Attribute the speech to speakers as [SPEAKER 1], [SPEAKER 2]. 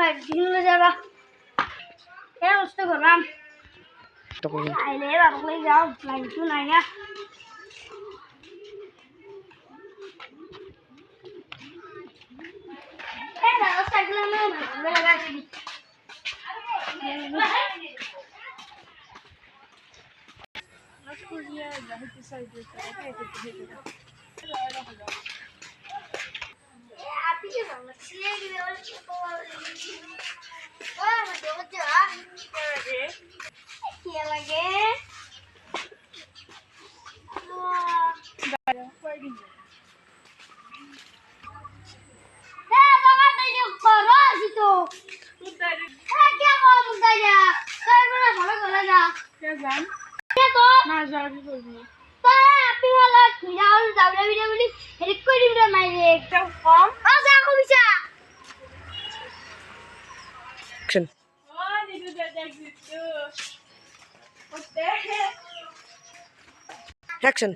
[SPEAKER 1] light দিলে যাবা এ নষ্ট করলাম আইলে রাখলে যাও লাইট তো নাই না এ দাদা সাইকেল না ভালো লাগাছি Nasculia da repetição de না যাবি করবি আপনি বলা যাও যাবি না বলি হেল্প করে দিবি না মাইরে একটু কম যা কবিছা
[SPEAKER 2] অ্যাকশন অ্যাকশন